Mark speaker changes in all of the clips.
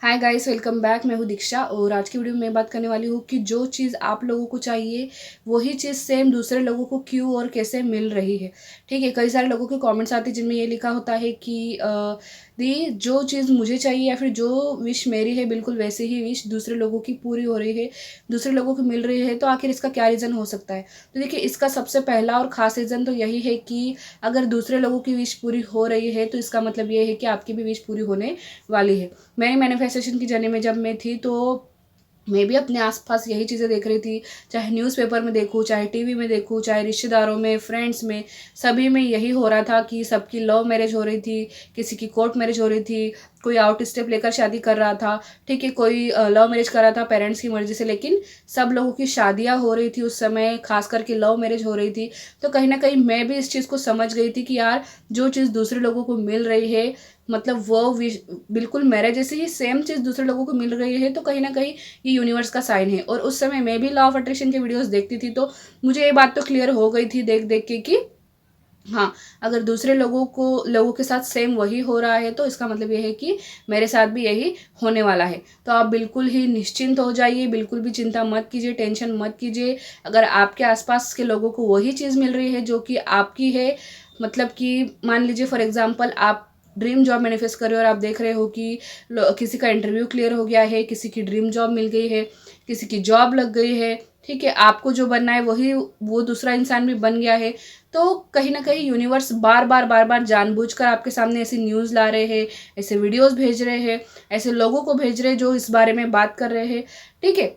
Speaker 1: Hi guys, welcome back. मैं हूँ दीक्षा और आज की वीडियो में मैं बात करने वाली हूँ कि जो चीज़ आप लोगों को चाहिए वही चीज़ सेम दूसरे लोगों को क्यों और कैसे मिल रही है। ठीक है, कई सारे लोगों के कमेंट्स आते हैं जिनमें ये लिखा होता है कि दी जो चीज़ मुझे चाहिए या फिर जो विश मेरी है बिल्कुल वैसे ही विश दूसरे लोगों की पूरी हो रही है, दूसरे लोगों को मिल रही है। तो आखिर इसका क्या रीज़न हो सकता है? तो देखिए, इसका सबसे पहला और ख़ास रीज़न तो यही है कि अगर दूसरे लोगों की विश पूरी हो रही है तो इसका मतलब ये है कि आपकी भी विश पूरी होने वाली है। मेरी मैनिफेस्टेशन की जर्नी में जब मैं थी तो मैं भी अपने आसपास यही चीज़ें देख रही थी। चाहे न्यूज़पेपर में देखूँ, चाहे टीवी में देखूँ, चाहे रिश्तेदारों में, फ्रेंड्स में, सभी में यही हो रहा था कि सबकी लव मैरिज हो रही थी, किसी की कोर्ट मैरिज हो रही थी, कोई आउट स्टेप लेकर शादी कर रहा था। ठीक है, कोई लव मैरिज कर रहा था पेरेंट्स की मर्जी से, लेकिन सब लोगों की शादियां हो रही थी उस समय, खास करके लव मैरिज हो रही थी। तो कहीं ना कहीं मैं भी इस चीज़ को समझ गई थी कि यार, जो चीज़ दूसरे लोगों को मिल रही है, मतलब वो बिल्कुल मेरे जैसे ही सेम चीज़ दूसरे लोगों को मिल रही है, तो कहीं ना कहीं ये यूनिवर्स का साइन है। और उस समय मैं भी लॉ ऑफ अट्रैक्शन के वीडियोस देखती थी, तो मुझे ये बात तो क्लियर हो गई थी देख देख के कि हाँ, अगर दूसरे लोगों के साथ सेम वही हो रहा है तो इसका मतलब ये है कि मेरे साथ भी यही होने वाला है। तो आप बिल्कुल ही निश्चिंत हो जाइए, बिल्कुल भी चिंता मत कीजिए, टेंशन मत कीजिए। अगर आपके आसपास के लोगों को वही चीज़ मिल रही है जो कि आपकी है, मतलब कि मान लीजिए फॉर एग्जांपल आप ड्रीम जॉब मैनिफेस्ट कर रहे हो और आप देख रहे हो कि किसी का इंटरव्यू क्लियर हो गया है, किसी की ड्रीम जॉब मिल गई है, किसी की जॉब लग गई है। ठीक है, आपको जो बनना है वही वो दूसरा इंसान भी बन गया है। तो कहीं ना कहीं यूनिवर्स बार बार जानबूझकर आपके सामने ऐसी न्यूज़ ला रहे हैं, ऐसे वीडियोस भेज रहे हैं, ऐसे लोगों को भेज रहे हैं जो इस बारे में बात कर रहे हैं। ठीक है,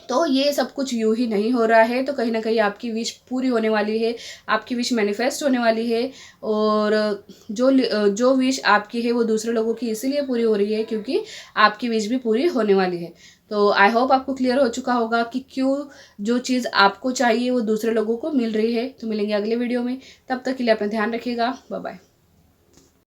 Speaker 1: तो ये सब कुछ यूं ही नहीं हो रहा है। तो कहीं ना कहीं आपकी विश पूरी होने वाली है, आपकी विश मैनिफेस्ट होने वाली है। और जो विश आपकी है वो दूसरे लोगों की इसीलिए पूरी हो रही है क्योंकि आपकी विश भी पूरी होने वाली है। तो आई होप आपको क्लियर हो चुका होगा कि क्यों जो चीज़ आपको चाहिए वो दूसरे लोगों को मिल रही है। तो मिलेंगे अगले वीडियो में, तब तक के लिए अपना ध्यान रखिएगा। Bye bye.